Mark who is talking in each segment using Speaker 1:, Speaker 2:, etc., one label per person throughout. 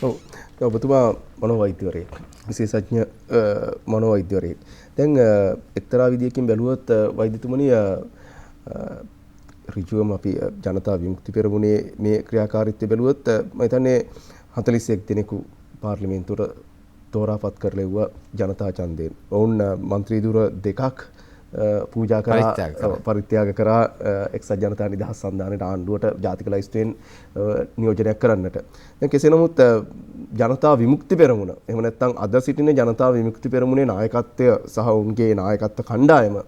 Speaker 1: ඔව්. ඔබතුමා මනෝවෛද්‍යවරයෙක්. විශේෂඥ මනෝවෛද්‍යවරයෙක්. දැන් එක්තරා විදියකින් බැලුවොත් වෛද්‍යතුමනි ඍජුවම අපි ජනතා විමුක්ති පෙරමුණේ මේ ක්‍රියාකාරීත්වය බැලුවොත් මම හිතන්නේ 41 දෙනෙකු පාර්ලිමේන්තුවට තෝරාපත් කරලා ඉවුවා ජනතා ඡන්දයෙන්. ඔවුන් മന്ത്രി ධුර දෙකක් පූජා කරා පරිත්‍යාග කරා එක්සත් ජනතා නිදහස් සන්ධානයේ ආණ්ඩුවට ජාතික ලයිස්තුවෙන් නියෝජනයක් කරන්නට. දැන් කෙසේ නමුත් ජනතා විමුක්ති පෙරමුණ එහෙම නැත්නම් අද සිටින ජනතා විමුක්ති පෙරමුණේ නායකත්වය සහ ඔවුන්ගේ නායකත්ව කණ්ඩායම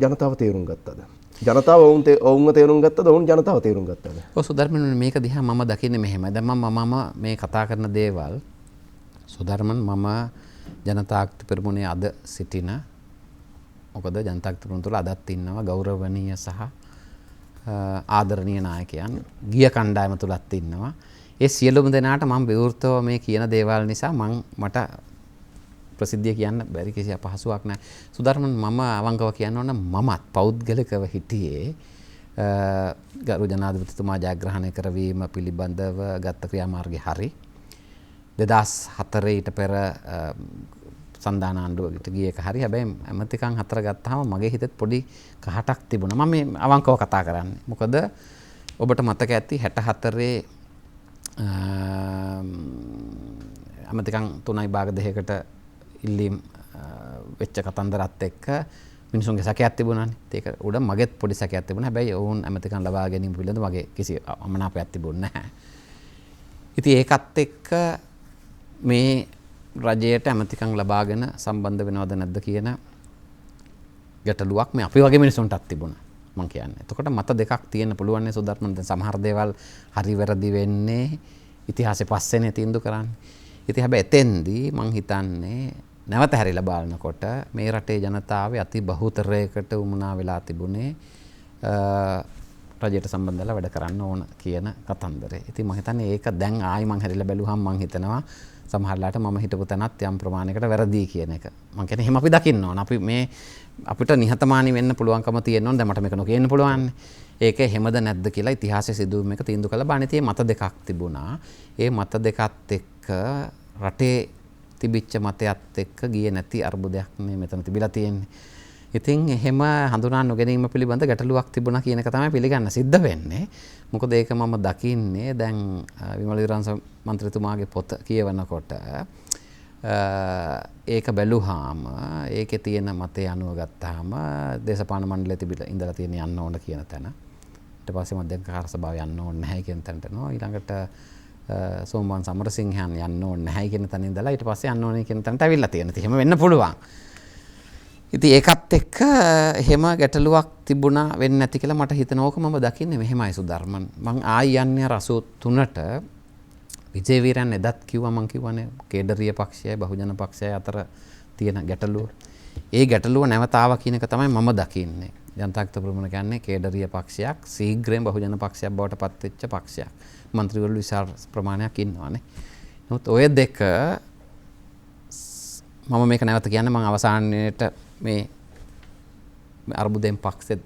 Speaker 1: ජනතාව තේරුම් ගත්තද? ජනතාව ඔවුන්ව තේරුම් ගත්තද? ඔවුන් ජනතාව තේරුම් ගත්තද?
Speaker 2: ඔව් සුධර්මන් මේක දිහා මම දකින්නේ මෙහෙමයි. දැන් මම මේ කතා කරන දේවල් සුධර්මන් මම ජනතා විමුක්ති පෙරමුණේ අද සිටින මොකද ජනතා විමුක්ති පෙරමුණ තුළ අදත් ඉන්නවා ගෞරවනීය සහ ආදරණීය නායකයන් ගිය කණ්ඩායම තුලත් ඉන්නවා. ඒ සියලුම දෙනාට මම විවෘතව මේ කියන දේවල් නිසා මට ප්‍රසිද්ධිය කියන්න බැරි කිසි අපහසුාවක් නැහැ. සුධර්මන් මම අවංකව කියන්න ඕන මමත් පෞද්ගලිකව හිටියේ ගරු ජනාධිපතිතුමා ජයග්‍රහණය කරවීම පිළිබඳව ගත්ත ක්‍රියාමාර්ගය හරි 2004 ඊට පෙර සන්ධාන ආණ්ඩුවකට ගිය එක හරි. හැබැයි ඇමතිකම් 4 ගත්තාම මගේ හිතෙත් පොඩි කහටක් තිබුණා. මම මේ අවංකව කතා කරන්නේ. මොකද ඔබට මතක ඇති 64 ඇමතිකම් 3.2කට ඉල්ලීම් වෙච්ච කතන්දරත් එක්ක මිනිසුන්ගේ සැකයක් තිබුණානේ. ඒක උඩ මගෙත් පොඩි සැකයක් තිබුණා. හැබැයි ඔවුන් ඇමතිකම් ලබා ගැනීම පිළිබඳව මගේ කිසි අමනාපයක් තිබුණේ නැහැ. ඉතින් ඒකත් එක්ක මේ රජයට ඇමතිකම් ලබාගෙන සම්බන්ධ වෙනවද නැද්ද කියන ගැටලුවක් මේ අපි වගේ මිනිසුන්ටත් තිබුණා මම කියන්නේ. එතකොට මත දෙකක් තියෙන්න පුළුවන් නේ සුධර්මන්. දැන් සමහර දේවල් හරි වැරදි වෙන්නේ ඉතිහාසෙ පස්සේනේ තීන්දුව කරන්නේ. ඉතින් හැබැයි එතෙන්දී මම හිතන්නේ නැවත හැරිලා බලනකොට මේ රටේ ජනතාවේ අති බහුතරයකට උමුණා වෙලා තිබුණේ රජයට සම්බන්ධලා වැඩ කරන්න ඕන කියන කතන්දරේ. ඉතින් මම හිතන්නේ ඒක දැන් ආයි මම හැරිලා බැලුවහම මම හිතනවා සමහරලාට මම හිටපු තැනත් යම් ප්‍රමාණයකට වැරදි කියන එක. මම කියන්නේ එහෙම අපි දකින්න ඕන. අපි මේ අපිට නිහතමානී වෙන්න පුළුවන්කම තියෙන්න ඕන. දැන් මට මේක නොකියන්න පුළුවන්. ඒක එහෙමද නැද්ද කියලා ඉතිහාසයේ සිදුවීම් එක තීන්දුව කළා බලන්න. ඉතින් මත දෙකක් තිබුණා. ඒ මත දෙකත් එක්ක රටේ තිබිච්ච මතයත් එක්ක ගියේ නැති අර්බුදයක් නේ මෙතන තිබිලා තියෙන්නේ. ඉතින් එහෙම හඳුනා නොගැනීම පිළිබඳ ගැටලුවක් තිබුණා කියන එක තමයි පිළිගන්න සිද්ධ වෙන්නේ. මොකද ඒක මම දකින්නේ දැන් විමල විරංශ මන්ත්‍රීතුමාගේ පොත කියවනකොට ඒක බැලුවාම ඒකේ තියෙන මතය අනුව ගත්තාම දේශපාලන මණ්ඩලයේ තිබිලා ඉඳලා තියෙන යන්න ඕන කියන තැන. ඊට පස්සේ මධ්‍යස්ථ සභාව යන්න ඕන නැහැ කියන තැනට යනවා. ඊළඟට සෝමවන් සමරසිංහයන් යන්න ඕන නැහැ කියන තැන ඉඳලා ඊට පස්සේ යන්න ඕනේ කියන තැනට අවිල්ලා තියෙනවා. ඉතින් එහෙම වෙන්න පුළුවන්. ඉතින් ඒකත් එක්ක එහෙම ගැටලුවක් තිබුණා වෙන්නේ නැති කියලා මට හිතෙනවා. ඕක මම දකින්නේ මෙහෙමයි සුධර්මන්. මං ආයි යන්නේ 83ට විජේවීරයන් එදත් කිව්වා මං කියවනේ කේඩරීය පක්ෂයයි බහුජන පක්ෂයයි අතර තියෙන ගැටලුව. ඒ ගැටලුව නැවත ආවා කියන එක තමයි මම දකින්නේ. ජනතා විමුක්ති පෙරමුණ කියන්නේ කේඩරීය පක්ෂයක් ශීඝ්‍රයෙන් බහුජන පක්ෂයක් බවට පත් වෙච්ච පක්ෂයක්. මන්ත්‍රීවරු විශාල ප්‍රමාණයක් ඉන්නවානේ. නමුත් ඔය දෙක මම මේක නැවත කියන්නේ මම අවසානයේට මේ අර්බුදයෙන් පක්ෂෙත්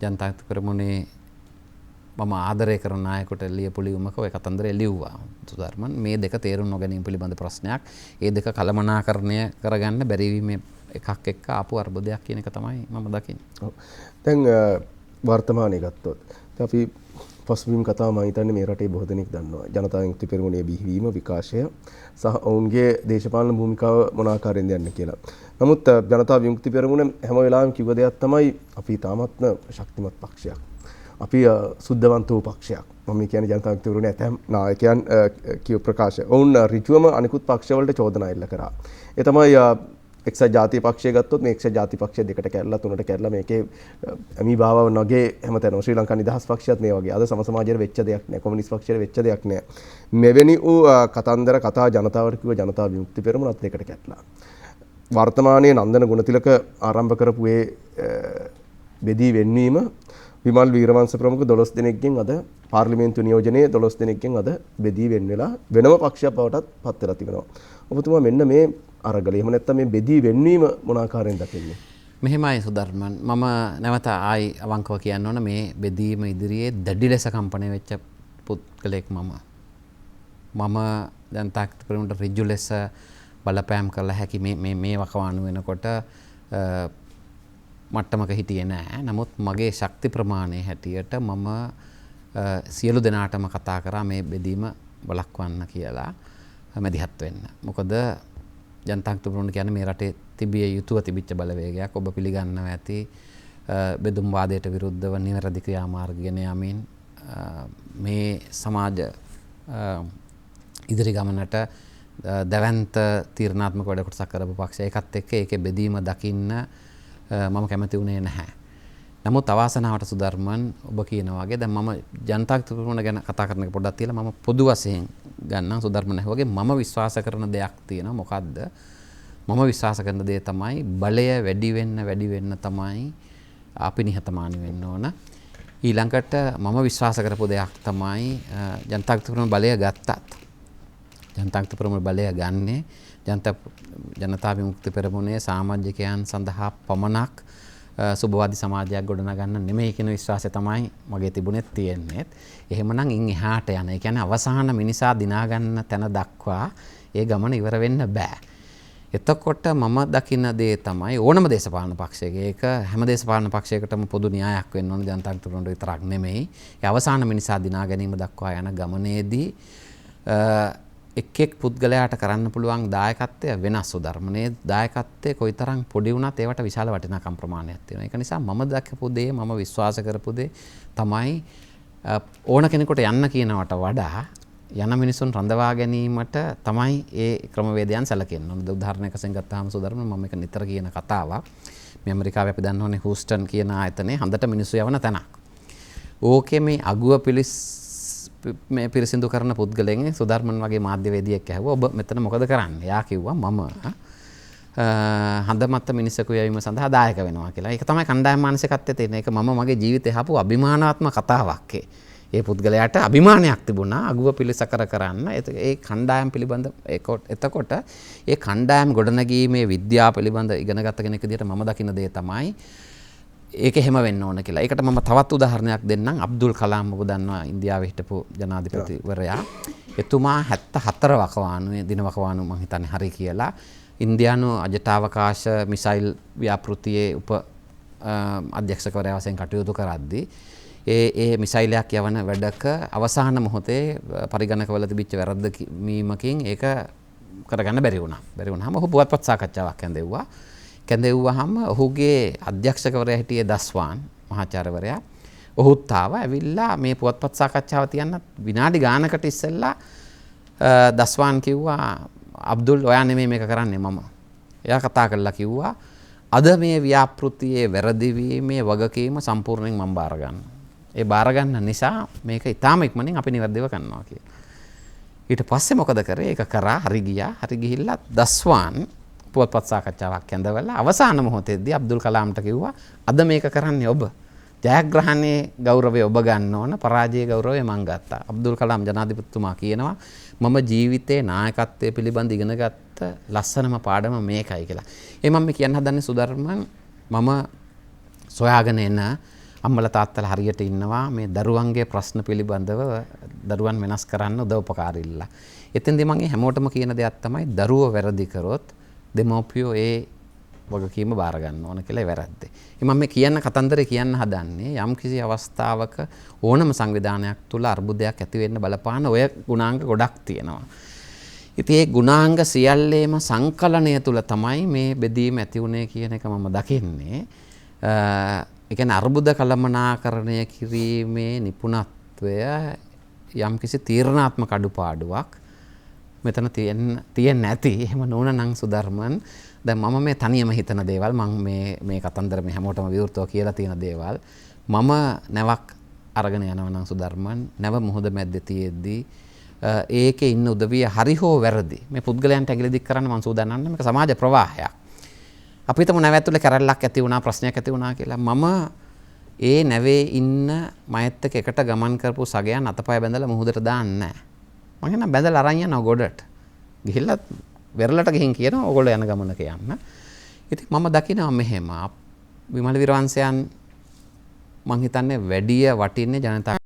Speaker 2: ජනතා විමුක්ති පෙරමුණේ මම ආදරය කරන නායකට ලියපු ලියුමක ඔය කතන්දරය ලිව්වා. සුධර්මන් මේ දෙක තේරුම් නොගැනීම පිළිබඳ ප්‍රශ්නයක්. ඒ දෙක කළමනාකරණය කරගන්න බැරි වීම එකක් එක්ක ආපු අර්බුදයක් කියන එක තමයි මම දකින්නේ.
Speaker 1: ඔව්. දැන් වර්තමානයේ ගත්තොත් අපි පසුබිම් කතාව මම හිතන්නේ මේ රටේ බොහෝ දෙනෙක් දන්නවා. ජනතා විමුක්ති පෙරමුණේ බිහිවීම විකාශය සහ ඔවුන්ගේ දේශපාලන භූමිකාව මොන ආකාරයෙන්ද යන්නේ කියලා. නමුත් ජනතා විමුක්ති පෙරමුණ හැම වෙලාවෙම කිව්ව දෙයක් තමයි අපි තාමත්ම ශක්තිමත් පක්ෂයක්. අපි සුද්ධවන්ත වූ පක්ෂයක්. මම කියන්නේ ජනතා විමුක්ති පෙරමුණේ ඇතැම් නායකයන් කියව ප්‍රකාශය. ඔවුන් ඍජුවම අනිකුත් පක්ෂවලට චෝදනා එල්ල කරා. ඒ තමයි එක්සත් ජාතික පක්ෂය ගත්තොත් මේ එක්සත් ජාතික පක්ෂය දෙකට කැඩලා තුනට කැඩලා මේකේ අමිභාවව නොගේ හැමතැනම ශ්‍රී ලංකා නිදහස් පක්ෂයත් මේ වගේ අද සම සමාජයට වෙච්ච දෙයක් නෑ. කොමියුනිස්ට් පක්ෂයට වෙච්ච දෙයක් නෑ. මෙවැනි වූ කතන්දර කතා ජනතාවට කිව්ව ජනතා විමුක්ති පෙරමුණත් දෙකට කැඩලා. වර්තමානයේ නන්දන ගුණතිලක ආරම්භ කරපු ඒ බෙදී වෙන්වීම විමල් වීරවංශ ප්‍රමුඛ 12 දෙනෙක්ගෙන් අද පාර්ලිමේන්තු නියෝජනයේ 12 දෙනෙක්ගෙන් අද බෙදී වෙන් වෙලා වෙනම පක්ෂයක් බවටත් පත් වෙලා තිබෙනවා. ඔබතුමා මෙන්න මේ අරගල එහෙම නැත්නම් මේ බෙදී වෙන්වීම මොන ආකාරයෙන් දකින්නේ?
Speaker 2: මෙහෙමයි සුධර්මන්. මම නැවත ආයි අවංකව කියන්න ඕන මේ බෙදීම ඉදිරියේ දැඩි ලෙස කම්පණය වෙච්ච පුද්ගලෙක් මම. මම ජනතාක්ෂ පෙරමුණට ඍජු ලෙස බලපෑම් කළ හැකි මේ වකවානු වෙනකොට මට්ටමක හිටියේ නෑ. නමුත් මගේ ශක්ති ප්‍රමාණය හැටියට මම සියලු දෙනාටම කතා කරා මේ බෙදීම වළක්වන්න කියලා මැදිහත් වෙන්න. මොකද ජනතාක්ෂ පෙරමුණ කියන්නේ මේ රටේ තිබිය යුතුව තිබිච්ච බලවේගයක්. ඔබ පිළිගන්නවා ඇති බෙදුම් වාදයට විරුද්ධව නිවැරදි ක්‍රියාමාර්ග ගෙන යමින් මේ සමාජ ඉදිරි ගමනට දැවැන්ත තීරණාත්මක වැඩ කොටසක් කරපු පක්ෂය. ඒකත් එක්ක ඒකේ බෙදීම දකින්න මම කැමති වුණේ නැහැ. නමුත් අවාසනාවට සුධර්මන් ඔබ කියනවා වගේ දැන් මම ජනතාක්ෂ පෙරමුණ ගැන කතා කරන එක පොඩ්ඩක් තියලා මම පොදු වශයෙන් ගන්නම්. සුධර්මන් වගේ මම විශ්වාස කරන දෙයක් තියෙනවා. මොකද්ද? මම විශ්වාස කරන දේ තමයි බලය වැඩි වෙන්න තමයි අපි නිහතමානී වෙන්න ඕන. ඊළඟට මම විශ්වාස කරපු දෙයක් තමයි ජනතාක්ෂ පෙරමුණ බලය ගත්තත් ජනතාක්ෂ පෙරමුණ බලය ගන්නේ ජනතා විමුක්ති පෙරමුණේ සමාජිකයන් සඳහා පමණක් සුබවාදී සමාජයක් ගොඩනගන්න නෙමෙයි කියන විශ්වාසය තමයි මගේ තිබුණෙත් තියෙන්නේ. එහෙමනම් ඉන් එහාට යන. ඒ කියන්නේ අවසාන මිනිසා දිනා ගන්න තැන දක්වා ඒ ගමන ඉවර වෙන්න බෑ. එතකොට මම දකින දේ තමයි ඕනම දේශපාලන පක්ෂයක ඒක හැම දේශපාලන පක්ෂයකටම පොදු න්‍යායක් වෙන්න ඕන ජනතාක්ෂ පෙරමුණට විතරක් නෙමෙයි. ඒ අවසාන මිනිසා දිනා ගැනීම දක්වා යන ගමනේදී එක් පුද්ගලයාට කරන්න පුළුවන් දායකත්වය වෙනස්. සුධර්මනේ දායකත්වය කොයිතරම් පොඩි වුණත් ඒවට විශාල වටිනාකම් ප්‍රමාණයක් තියෙනවා. ඒක නිසා මම දැකපු දේ මම විශ්වාස කරපු දේ තමයි ඕන කෙනෙකුට යන්න කියනවට වඩා යන මිනිසුන් රඳවා ගැනීමට තමයි ඒ ක්‍රමවේදයන් සැලකෙන්නේ. උදාහරණයක් වශයෙන් ගත්තාම සුධර්ම මම එක නිතර කියන කතාවක්. මේ ඇමරිකාවේ අපි දන්නවනේ හූස්ටන් කියන ආයතනයේ හඳට මිනිස්සු යවන තැනක්. ඕකේ මේ අගුව මේ පිරිසිදු කරන පුද්ගලයන් සුධර්මන් වගේ මාධ්‍යවේදියෙක් ඇහුවා ඔබ මෙතන මොකද කරන්නේ? එයා කිව්වා මම හඳ මත මිනිසෙකු යවීම සඳහා දායක වෙනවා කියලා. ඒක තමයි කණ්ඩායම් මානසිකත්වයේ තියෙන. ඒක මම මගේ ජීවිතේ හපු අභිමානාත්මක කතාවක්. ඒ පුද්ගලයාට අභිමානයක් තිබුණා අගුව පිළිසකර කරන්න. ඒ කණ්ඩායම් පිළිබඳ එතකොට ඒ කණ්ඩායම් ගොඩනැගීමේ විද්‍යාව පිළිබඳ ඉගෙනගත්ත කෙනෙක් විදිහට මම දකින දේ තමයි ඒක එහෙම වෙන්න ඕන කියලා. ඒකට මම තවත් උදාහරණයක් දෙන්නම්. අබ්දුල් කලාම් ඔබ දන්නවා ඉන්දියාවේ හිටපු ජනාධිපතිවරයා. එතුමා 74 වකවානුවේ දින වකවානුව මම හිතන්නේ හරි කියලා ඉන්දියානු අජටාවකාශ මිසයිල් ව්‍යාපෘතියේ අධ්‍යක්ෂකවරයා වශයෙන් කටයුතු කරද්දී ඒ මිසයිලයක් යවන වැඩක අවසාන මොහොතේ පරිගණකවල තිබිච්ච වැරද්දීමකින් ඒක කරගන්න බැරි වුණා. බැරි වුණාම ඔහු පුවත්පත් සාකච්ඡාවක් කැඳෙව්වා. කැඳෙව්වහම ඔහුගේ අධ්‍යක්ෂකවරයා හිටියේ දස්වාන් මහාචාර්යවරයා. ඔහුත් ඇවිල්ලා මේ පුවත්පත් සාකච්ඡාව තියන්න විනාඩි ගානකට ඉස්සෙල්ලා දස්වාන් කිව්වා අබ්දුල් ඔයා නෙමෙයි මේක කරන්නේ මම. එයා කතා කරලා කිව්වා අද මේ ව්‍යාපෘතියේ වැරදිවීමේ වගකීම සම්පූර්ණයෙන් මම බාර ගන්නවා. ඒ බාර ගන්න නිසා මේක ඉතාම ඉක්මනින් අපි නිවැරදිව කරනවා කියලා. ඊට පස්සේ මොකද කරේ? ඒක කරා හරි ගියා. හරි ගිහිල්ලා දස්වාන් පුවත්පත් සාකච්ඡාවක් කැඳවලා අවසාන මොහොතේදී අබ්දුල් කලාම්ට කිව්වා අද මේක කරන්නේ ඔබ. ජයග්‍රහණයේ ගෞරවය ඔබ ගන්න ඕන, පරාජයේ ගෞරවය මං ගත්තා. අබ්දුල් කලාම් ජනාධිපතිතුමා කියනවා මම ජීවිතේ නායකත්වයේ පිළිබඳ ඉගෙනගත්ත ලස්සනම පාඩම මේකයි කියලා. ඒ මම කියන්න හදන්නේ සුධර්මන් මම සොයාගෙන එන අම්මලා තාත්තලා හරියට ඉන්නවා මේ දරුවන්ගේ ප්‍රශ්න පිළිබඳව දරුවන් වෙනස් කරන්න උදව්පකාරීලා. එතෙන්දී මම හැමෝටම කියන දෙයක් තමයි දරුවෝ වැරදි කරොත් දෙමෝපියෝ ඒ වගකීම බාර ගන්න ඕන කියලා වැරද්ද. මම මේ කියන කතන්දරේ කියන්න හදන්නේ යම්කිසි අවස්ථාවක ඕනම සංවිධානයක් තුල අර්බුදයක් ඇති වෙන්න බලපාන ඔය ගුණාංග ගොඩක් තියෙනවා. ඉතින් ඒ ගුණාංග සියල්ලේම සංකලනය තුල තමයි මේ බෙදීම ඇති වුනේ කියන එක මම දකින්නේ. ඒ කියන්නේ අර්බුද කළමනාකරණය කිරීමේ නිපුණත්වය යම්කිසි තීරණාත්මක අඩුපාඩුවක් මෙතන තියෙන්න ඇති. එහෙම නොවුනනම් සුධර්මන් දැන් මම මේ තනියම හිතන දේවල් මම මේ කතන්දර මේ හැමෝටම විවෘතව කියලා තියෙන දේවල් මම නැවක් අරගෙන යනවා නම් සුධර්මන් නැව මොහොත මැද්දේ තියෙද්දී ඒකේ ඉන්න උදවිය හරි හෝ වැරදි මේ පුද්ගලයන්ට ඇඟිලි දික් කරන්න මම සූදානම් නැහැ. මේක සමාජ ප්‍රවාහයක්. අපි හිතමු නැව ඇතුලේ කැරල්ලක් ඇති වුණා, ප්‍රශ්නයක් ඇති වුණා කියලා. මම ඒ නැවේ ඉන්න මයත් එක්ක එකට ගමන් කරපු සගයන් අතපය බැඳලා මුහුදට දාන්නේ නැහැ. මම කියනවා බැඳලා අරන් යනවා ගොඩට. ගිහිල්ලා වෙරළට ගිහින් කියනවා ඕගොල්ලෝ යන ගමනක යන්න. ඉතින් මම දකිනවා මෙහෙම විමල විරවංශයන් මං හිතන්නේ වැඩි වටින්නේ ජනතා